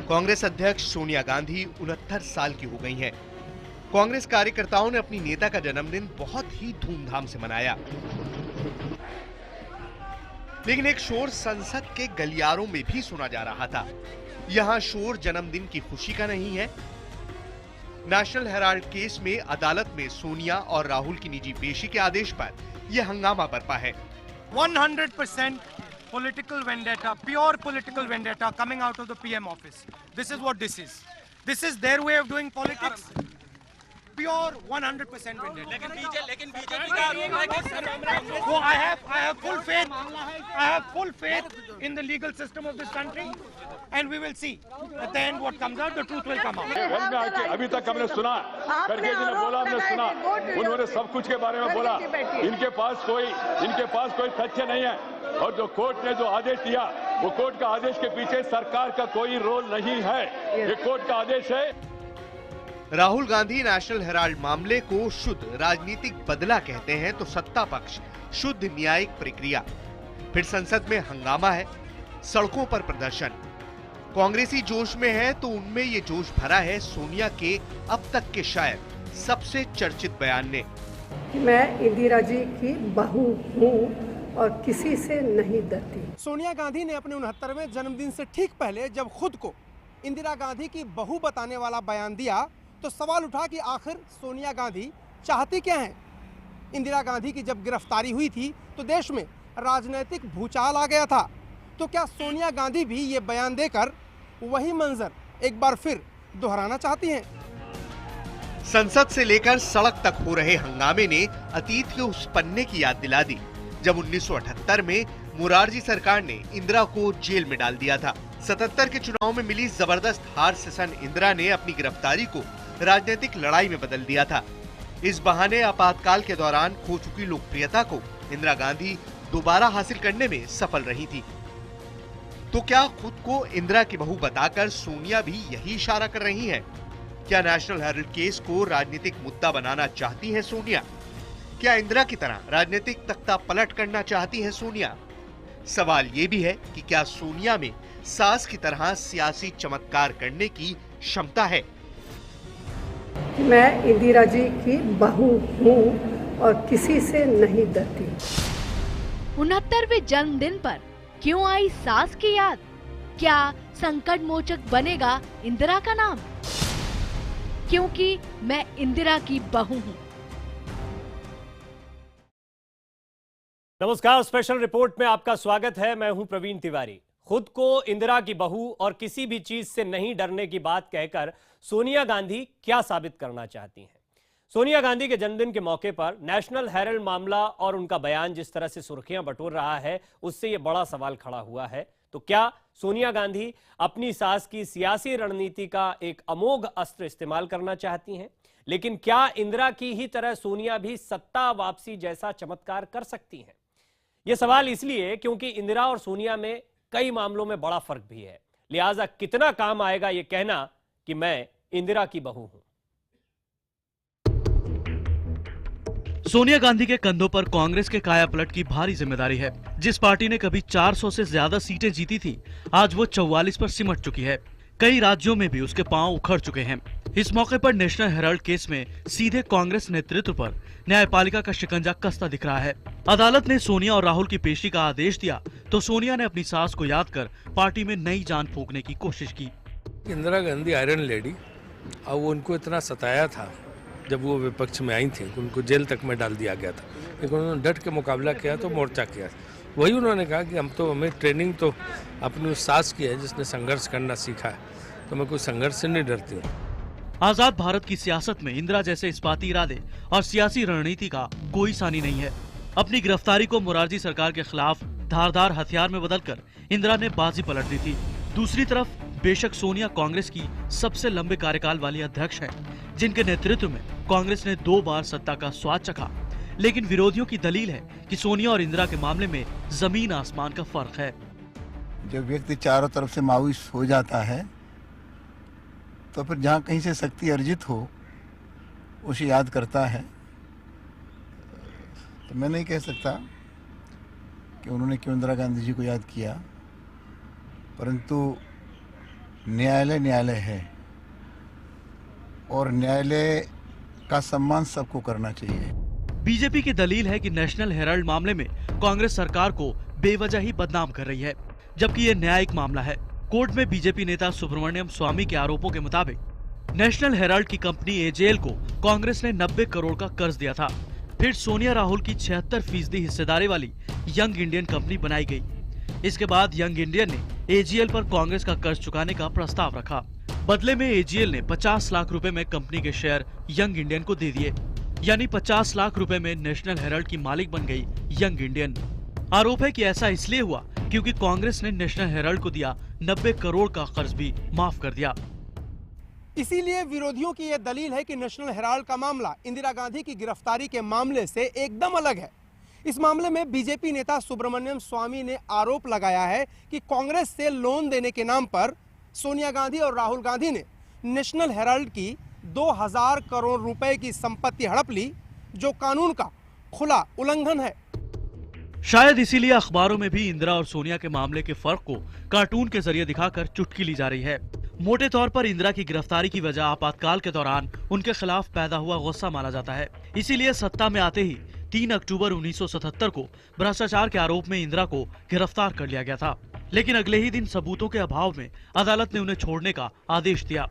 कांग्रेस अध्यक्ष सोनिया गांधी 69 साल की हो गई हैं। कांग्रेस कार्यकर्ताओं ने अपनी नेता का जन्मदिन बहुत ही धूमधाम से मनाया, लेकिन एक शोर संसद के गलियारों में भी सुना जा रहा था। यहां शोर जन्मदिन की खुशी का नहीं है। नेशनल हेराल्ड केस में अदालत में सोनिया और राहुल की निजी पेशी के आदेश पर यह हंगामा बरपा है। 100% political vendetta, pure political vendetta coming out of the PM office. This is what this is. This is their way of doing politics. Pure 100% vendetta. लेकिन बीजेपी का आरोप है कि So I have full faith in the legal system of this country, and we will see at the end what comes out. The truth will come out. अभी तक हमने सुना, खड़गे जी ने बोला, हमने सुना, उन्होंने सब कुछ के बारे में बोला। इनके पास कोई तथ्य नहीं है, और जो कोर्ट ने जो आदेश दिया, वो कोर्ट का आदेश के पीछे सरकार का कोई रोल नहीं है। ये कोर्ट का आदेश है। राहुल गांधी नेशनल हेराल्ड मामले को शुद्ध राजनीतिक बदला कहते हैं तो सत्ता पक्ष शुद्ध न्यायिक प्रक्रिया। फिर संसद में हंगामा है, सड़कों पर प्रदर्शन। कांग्रेसी जोश में है तो उनमें ये जोश भरा है सोनिया के अब तक के शायद सबसे चर्चित बयान ने। मैं इंदिरा जी की बहू हूँ और किसी से नहीं डरती। सोनिया गांधी ने अपने 69वें जन्मदिन से ठीक पहले जब खुद को इंदिरा गांधी की बहू बताने वाला बयान दिया तो सवाल उठा कि आखिर सोनिया गांधी चाहती क्या हैं? इंदिरा गांधी की जब गिरफ्तारी हुई थी तो देश में राजनीतिक भूचाल आ गया था। तो क्या सोनिया गांधी भी ये बयान देकर वही मंजर एक बार फिर दोहराना चाहती हैं? संसद से लेकर सड़क तक हो रहे हंगामे ने अतीत के उस पन्ने की याद दिला दी जब 1978 में मोरारजी सरकार ने इंदिरा को जेल में डाल दिया था। 77 के चुनाव में मिली जबरदस्त हार से सन इंदिरा ने अपनी गिरफ्तारी को राजनीतिक लड़ाई में बदल दिया था। इस बहाने आपातकाल के दौरान खो चुकी लोकप्रियता को इंदिरा गांधी दोबारा हासिल करने में सफल रही थी। तो क्या खुद को इंदिरा की बहू बताकर सोनिया भी यही इशारा कर रही हैं? क्या नेशनल हेराल्ड केस को राजनीतिक मुद्दा बनाना चाहती है सोनिया? क्या इंदिरा की तरह राजनीतिक तख्ता पलट करना चाहती है सोनिया? सवाल ये भी है कि क्या सोनिया में सास की तरह सियासी चमत्कार करने की क्षमता है? मैं इंदिरा जी की बहू हूँ और किसी से नहीं डरती। 69वें जन्मदिन पर क्यों आई सास की याद? क्या संकट मोचक बनेगा इंदिरा का नाम? क्योंकि मैं इंदिरा की बहू हूँ। नमस्कार, स्पेशल रिपोर्ट में आपका स्वागत है। मैं हूं प्रवीण तिवारी। खुद को इंदिरा की बहू और किसी भी चीज से नहीं डरने की बात कहकर सोनिया गांधी क्या साबित करना चाहती हैं? सोनिया गांधी के जन्मदिन के मौके पर नेशनल हेराल्ड मामला और उनका बयान जिस तरह से सुर्खियां बटोर रहा है, उससे यह बड़ा सवाल खड़ा हुआ है। तो क्या सोनिया गांधी अपनी सास की सियासी रणनीति का एक अमोघ अस्त्र इस्तेमाल करना चाहती हैं? लेकिन क्या इंदिरा की ही तरह सोनिया भी सत्ता वापसी जैसा चमत्कार कर सकती हैं? यह सवाल इसलिए क्योंकि इंदिरा और सोनिया में कई मामलों में बड़ा फर्क भी है। लिहाजा कितना काम आएगा यह कहना कि मैं इंदिरा की बहू हूं। सोनिया गांधी के कंधों पर कांग्रेस के कायापलट की भारी जिम्मेदारी है। जिस पार्टी ने कभी 400 से ज्यादा सीटें जीती थी, आज वो 44 पर सिमट चुकी है। कई राज्यों में भी उसके पांव उखड़ चुके हैं। इस मौके पर नेशनल हेराल्ड केस में सीधे कांग्रेस नेतृत्व पर न्यायपालिका का शिकंजा कसता दिख रहा है। अदालत ने सोनिया और राहुल की पेशी का आदेश दिया तो सोनिया ने अपनी सास को याद कर पार्टी में नई जान फूंकने की कोशिश की। इंदिरा गांधी आयरन लेडी, और वो उनको इतना सताया था जब वो विपक्ष में आई थी, उनको जेल तक में डाल दिया गया था, लेकिन उन्होंने डट के मुकाबला किया तो मोर्चा किया। वही उन्होंने कहा कि हमें ट्रेनिंग तो अपनी उस सास की है जिसने संघर्ष करना सीखा है, तो मैं कोई संघर्ष से नहीं डरती हूँ। आजाद भारत की सियासत में इंदिरा जैसे इस्पाती इरादे और सियासी रणनीति का कोई सानी नहीं है। अपनी गिरफ्तारी को मोरारजी सरकार के खिलाफ धारदार हथियार में बदलकर इंदिरा ने बाजी पलट दी थी। दूसरी तरफ बेशक सोनिया कांग्रेस की सबसे लंबे कार्यकाल वाली अध्यक्ष है, जिनके नेतृत्व में कांग्रेस ने 2 बार सत्ता का स्वाद चखा। लेकिन विरोधियों की दलील है कि सोनिया और इंदिरा के मामले में जमीन आसमान का फर्क है। जब व्यक्ति चारों तरफ से मायूस हो जाता है तो फिर जहाँ कहीं से शक्ति अर्जित हो उसे याद करता है। तो मैं नहीं कह सकता कि उन्होंने क्यों इंदिरा गांधी जी को याद किया, परंतु न्यायालय न्यायालय है और न्यायालय का सम्मान सबको करना चाहिए। बीजेपी की दलील है कि नेशनल हेराल्ड मामले में कांग्रेस सरकार को बेवजह ही बदनाम कर रही है, जबकि ये न्यायिक मामला है। कोर्ट में बीजेपी नेता सुब्रमण्यम स्वामी के आरोपों के मुताबिक नेशनल हेराल्ड की कंपनी एजेएल को कांग्रेस ने 90 करोड़ का कर्ज दिया था। फिर सोनिया राहुल की 76% हिस्सेदारी वाली यंग इंडियन कंपनी बनाई गई। इसके बाद यंग इंडियन ने एजीएल पर कांग्रेस का कर्ज चुकाने का प्रस्ताव रखा। बदले में एजीएल ने 50 लाख रुपए में कंपनी के शेयर यंग इंडियन को दे दिए, यानी 50 लाख रुपए में नेशनल हेराल्ड की मालिक बन गई यंग इंडियन। आरोप है कि ऐसा इसलिए हुआ क्योंकि कांग्रेस ने नेशनल हेराल्ड को दिया 90 करोड़ का कर्ज भी माफ कर दिया। इसीलिए विरोधियों की यह दलील है कि नेशनल हेराल्ड का मामला इंदिरा गांधी की गिरफ्तारी के मामले से एकदम अलग है। इस मामले में बीजेपी नेता सुब्रमण्यम स्वामी ने आरोप लगाया है कि कांग्रेस से लोन देने के नाम पर सोनिया गांधी और राहुल गांधी ने नेशनल हेराल्ड की 2000 करोड़ रुपए की संपत्ति हड़प ली, जो कानून का खुला उल्लंघन है। शायद इसीलिए अखबारों में भी इंदिरा और सोनिया के मामले के फर्क को कार्टून के जरिए दिखाकर चुटकी ली जा रही है। मोटे तौर पर इंदिरा की गिरफ्तारी की वजह आपातकाल के दौरान उनके खिलाफ पैदा हुआ गुस्सा माना जाता है। इसीलिए सत्ता में आते ही 3 अक्टूबर 1977 को भ्रष्टाचार के आरोप में इंदिरा को गिरफ्तार कर लिया गया था, लेकिन अगले ही दिन सबूतों के अभाव में अदालत ने उन्हें छोड़ने का आदेश दिया।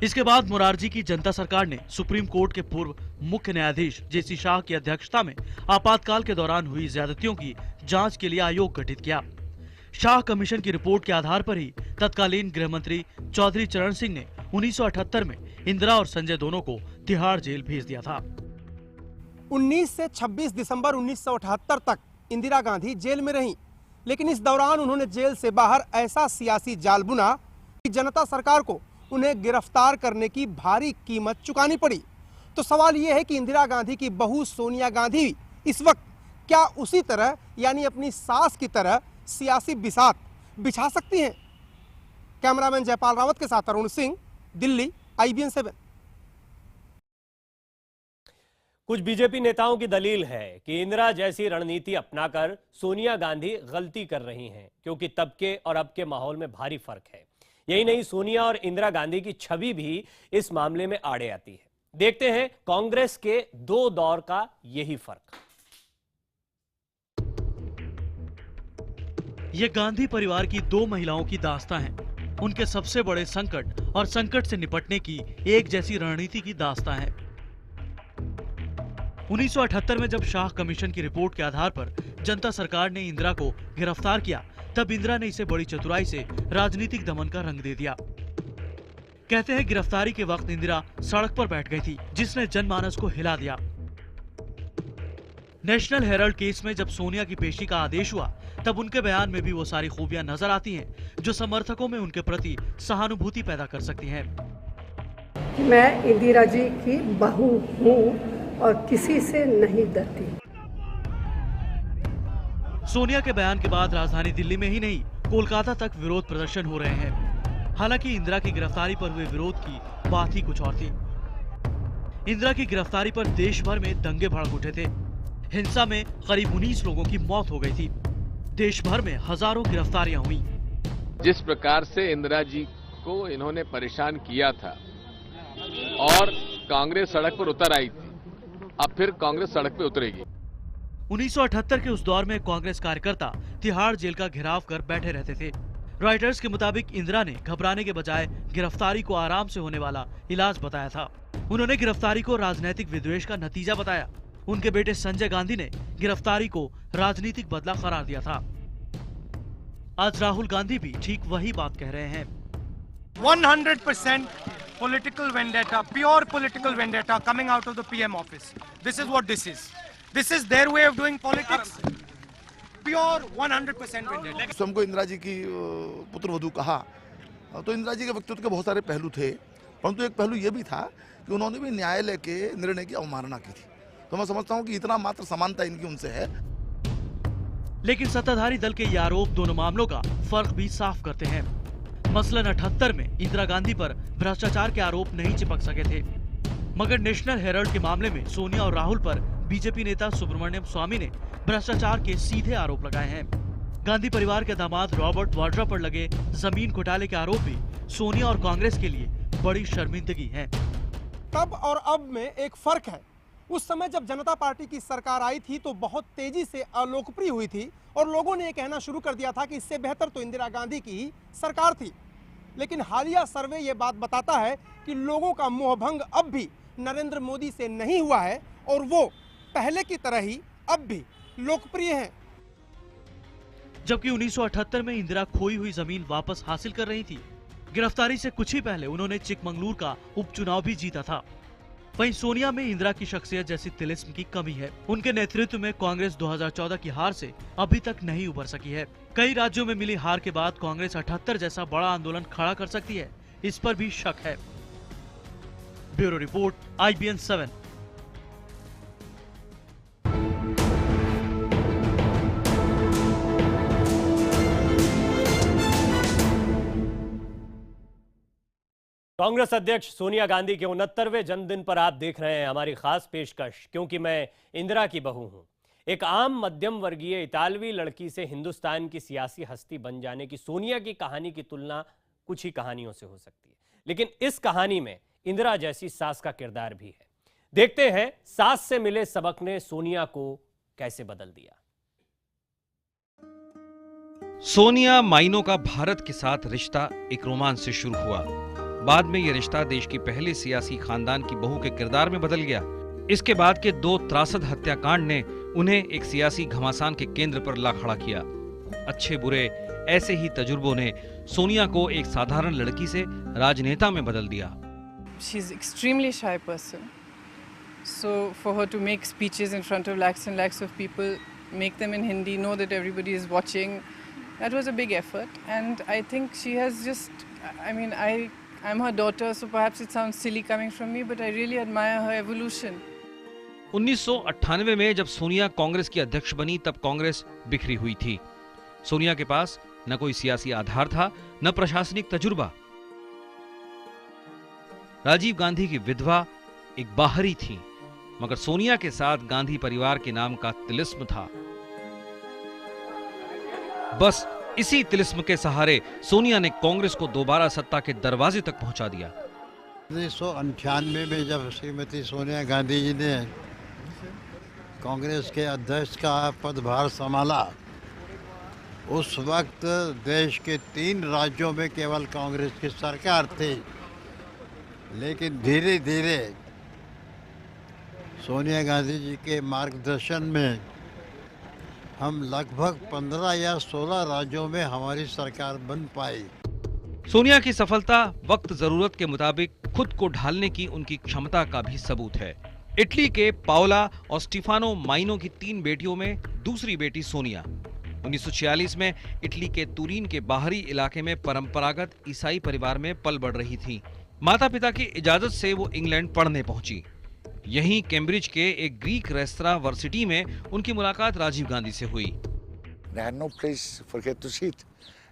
इसके बाद मोरारजी की जनता सरकार ने सुप्रीम कोर्ट के पूर्व मुख्य न्यायाधीश जेसी शाह की अध्यक्षता में आपातकाल के दौरान हुई ज्यादतियों की जांच के लिए आयोग गठित किया। शाह कमीशन की रिपोर्ट के आधार पर ही तत्कालीन गृह मंत्री चौधरी चरण सिंह ने 1978 में इंदिरा और संजय दोनों को तिहाड़ जेल भेज दिया था। 19 से 26 दिसंबर 1978 तक इंदिरा गांधी जेल में रहीं, लेकिन इस दौरान उन्होंने जेल से बाहर ऐसा सियासी जाल बुना कि जनता सरकार को उन्हें गिरफ्तार करने की भारी कीमत चुकानी पड़ी। तो सवाल यह है कि इंदिरा गांधी की बहू सोनिया गांधी इस वक्त क्या उसी तरह यानी अपनी सास की तरह सियासी बिसात बिछा सकती हैं? कैमरामैन जयपाल रावत के साथ अरुण सिंह, दिल्ली, IBN 7। कुछ बीजेपी नेताओं की दलील है कि इंदिरा जैसी रणनीति अपनाकर सोनिया गांधी गलती कर रही हैं, क्योंकि तब के और अब के माहौल में भारी फर्क है। यही नहीं, सोनिया और इंदिरा गांधी की छवि भी इस मामले में आड़े आती है। देखते हैं कांग्रेस के 2 दौर का यही फर्क। ये गांधी परिवार की 2 महिलाओं की दास्तां है। उनके सबसे बड़े संकट और संकट से निपटने की एक जैसी रणनीति की दास्तां है। 1978 में जब शाह कमीशन की रिपोर्ट के आधार पर जनता सरकार ने इंदिरा को गिरफ्तार किया, तब इंदिरा ने इसे बड़ी चतुराई से राजनीतिक दमन का रंग दे दिया। कहते हैं गिरफ्तारी के वक्त इंदिरा सड़क पर बैठ गई थी, जिसने जनमानस को हिला दिया। नेशनल हेराल्ड केस में जब सोनिया की पेशी का आदेश हुआ, तब उनके बयान में भी वो सारी खूबियां नजर आती हैं जो समर्थकों में उनके प्रति सहानुभूति पैदा कर सकती हैं। मैं इंदिरा जी की बहू हूँ और किसी से नहीं डरती। सोनिया के बयान के बाद राजधानी दिल्ली में ही नहीं, कोलकाता तक विरोध प्रदर्शन हो रहे हैं। हालांकि इंदिरा की गिरफ्तारी पर हुए विरोध की बात ही कुछ और थी। इंदिरा की गिरफ्तारी पर देश भर में दंगे भड़क उठे थे। हिंसा में करीब 19 लोगों की मौत हो गई थी। देश भर में हजारों गिरफ्तारियां हुई। जिस प्रकार से इंदिरा जी को इन्होंने परेशान किया था और कांग्रेस सड़क पर उतर आई थी, अब फिर कांग्रेस सड़क पे उतरेगी। 1978 के उस दौर में कांग्रेस कार्यकर्ता तिहाड़ जेल का घेराव कर बैठे रहते थे। रॉयटर्स के मुताबिक इंदिरा ने घबराने के बजाय गिरफ्तारी को आराम से होने वाला इलाज बताया था। उन्होंने गिरफ्तारी को राजनीतिक विद्वेष का नतीजा बताया। उनके बेटे संजय गांधी ने गिरफ्तारी को राजनीतिक बदला करार दिया था। आज राहुल गांधी भी ठीक वही बात कह रहे हैं। 100% political vendetta, pure political vendetta coming out of the PM office. This is what this is. This is their way of doing politics. Pure 100% vendetta. स्वयं को इंदिरा जी की पुत्रवधू कहा, तो इंदिरा जी के व्यक्तित्व के बहुत सारे पहलू थे, परंतु एक पहलू यह भी था कि उन्होंने भी न्यायालय के निर्णय की अवमानना की थी। तो मैं समझता हूं कि इतना मात्र समानता इनकी उनसे है। लेकिन सत्ताधारी दल के ये आरोप दोनों मामलों का फर्क भी साफ करते हैं। मसलन 78 में इंदिरा गांधी पर भ्रष्टाचार के आरोप नहीं चिपक सके थे, मगर नेशनल हेराल्ड के मामले में सोनिया और राहुल पर बीजेपी नेता सुब्रमण्यम स्वामी ने भ्रष्टाचार के सीधे आरोप लगाए हैं। गांधी परिवार के दामाद रॉबर्ट वाड्रा पर लगे जमीन घोटाले के आरोप भी सोनिया और कांग्रेस के लिए बड़ी शर्मिंदगी है। तब और अब में एक फर्क है। उस समय जब जनता पार्टी की सरकार आई थी तो बहुत तेजी से अलोकप्रिय हुई थी और लोगों ने ये कहना शुरू कर दिया था कि इससे बेहतर तो इंदिरा गांधी की ही सरकार थी। लेकिन हालिया सर्वे ये बात बताता है कि लोगों का मोहभंग अब भी नरेंद्र मोदी से नहीं हुआ है और वो पहले की तरह ही अब भी लोकप्रिय हैं। जबकि 1978 में इंदिरा खोई हुई जमीन वापस हासिल कर रही थी। गिरफ्तारी से कुछ ही पहले उन्होंने चिकमंगलूर का उपचुनाव भी जीता था। वहीं सोनिया में इंदिरा की शख्सियत जैसी तिलिस्म की कमी है। उनके नेतृत्व में कांग्रेस 2014 की हार से अभी तक नहीं उबर सकी है। कई राज्यों में मिली हार के बाद कांग्रेस 78 जैसा बड़ा आंदोलन खड़ा कर सकती है, इस पर भी शक है। Bureau report, IBN 7। कांग्रेस अध्यक्ष सोनिया गांधी के 69वें जन्मदिन पर आप देख रहे हैं हमारी खास पेशकश क्योंकि मैं इंदिरा की बहू हूं। एक आम मध्यम वर्गीय इतालवी लड़की से हिंदुस्तान की सियासी हस्ती बन जाने की सोनिया की कहानी की तुलना कुछ ही कहानियों से हो सकती है, लेकिन इस कहानी में इंदिरा जैसी सास का किरदार भी है। देखते हैं सास से मिले सबक ने सोनिया को कैसे बदल दिया। सोनिया माइनो का भारत के साथ रिश्ता एक रोमांच से शुरू हुआ। बाद में यह रिश्ता देश की पहली सियासी खानदान की बहू के किरदार में बदल गया। इसके बाद के 2 त्रासद हत्याकांड ने उन्हें एक सियासी घमासान के केंद्र पर ला खड़ा किया। अच्छे बुरे ऐसे ही तजुर्बों ने सोनिया को एक साधारण लड़की से राजनेता में बदल दिया। She is extremely shy person. So for her to make speeches in front of lakhs and lakhs of people, make them in Hindi, know that everybody is watching, that was a big effort. And I think she has just, I mean, I'm her daughter, so perhaps it sounds silly coming from me, but I really admire her evolution. 1998 में जब सोनिया कांग्रेस की अध्यक्ष बनी तब कांग्रेस बिखरी हुई थी। सोनिया के पास न कोई सियासी आधार था, न प्रशासनिक तजुर्बा। राजीव गांधी की विधवा एक बाहरी थी, मगर सोनिया के साथ गांधी परिवार के नाम का तिलिस्म था। बस इसी तिलिस्म के सहारे सोनिया ने कांग्रेस को दोबारा सत्ता के दरवाजे तक पहुंचा दिया। 1998 में जब श्रीमती सोनिया गांधी जी ने कांग्रेस के अध्यक्ष का पदभार संभाला, उस वक्त देश के 3 राज्यों में केवल कांग्रेस की सरकार थी। लेकिन धीरे धीरे सोनिया गांधी जी के मार्गदर्शन में हम लगभग 15 या 16 राज्यों में हमारी सरकार बन पाई। सोनिया की सफलता वक्त जरूरत के मुताबिक खुद को ढालने की उनकी क्षमता का भी सबूत है। इटली के पाओला और स्टीफानो माइनो की 3 बेटियों में दूसरी बेटी सोनिया 1946 में इटली के तुरीन के बाहरी इलाके में परंपरागत ईसाई परिवार में पल बढ़ रही थी। माता पिता की इजाजत से वो इंग्लैंड पढ़ने पहुंची। यहीं कैम्ब्रिज के एक ग्रीक रेस्तरां वर्सिटी में उनकी मुलाकात राजीव गांधी से हुई। They had no place for her to sit.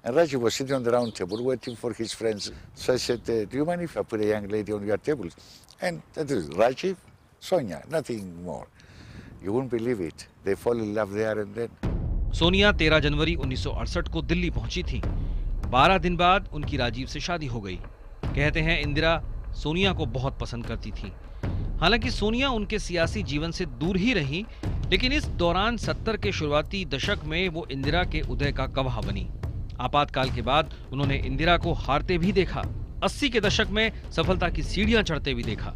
And Rajiv was sitting on the round table waiting for his friends. So I said, do you mind if I put a young lady on your table? And that is Rajiv, Sonia, nothing more. You wouldn't believe it. They fall in love there and then. Sonia 13 जनवरी 1968 को दिल्ली पहुंची थी। 12 दिन बाद उनकी राजीव से शादी हो गई। कहते हैं इंदिरा सोनिया को बहुत पसंद करती थी। हालांकि सोनिया उनके सियासी जीवन से दूर ही रही, लेकिन इस दौरान 70 के शुरुआती दशक में वो इंदिरा के उदय का गवाह बनी। आपातकाल के बाद उन्होंने इंदिरा को हारते भी देखा, 80 के दशक में सफलता की सीढ़ियां चढ़ते भी देखा।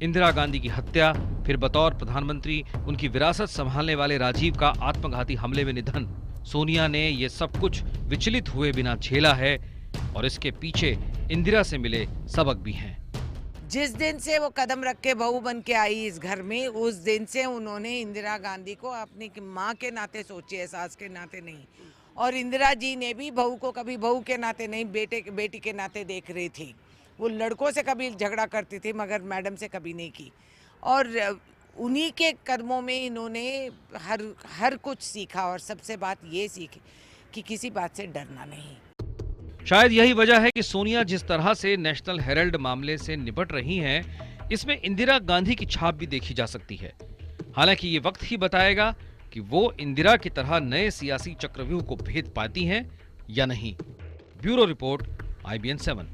इंदिरा गांधी की हत्या, फिर बतौर प्रधानमंत्री उनकी विरासत संभालने वाले राजीव का आत्मघाती हमले में निधन, सोनिया ने ये सब कुछ विचलित हुए बिना झेला है और इसके पीछे इंदिरा से मिले सबक भी हैं। जिस दिन से वो कदम रख के बहू बन के आई इस घर में, उस दिन से उन्होंने इंदिरा गांधी को अपनी माँ के नाते सोची है, सास के नाते नहीं। और इंदिरा जी ने भी बहू को कभी बहू के नाते नहीं, बेटी के नाते देख रही थी। वो लड़कों से कभी झगड़ा करती थी मगर मैडम से कभी नहीं की। और उन्हीं के कदमों में इन्होंने हर कुछ सीखा और सबसे बात ये सीखी कि किसी बात से डरना नहीं। शायद यही वजह है कि सोनिया जिस तरह से नेशनल हेराल्ड मामले से निपट रही हैं, इसमें इंदिरा गांधी की छाप भी देखी जा सकती है। हालांकि ये वक्त ही बताएगा कि वो इंदिरा की तरह नए सियासी चक्रव्यूह को भेद पाती हैं या नहीं। Bureau report, IBN 7।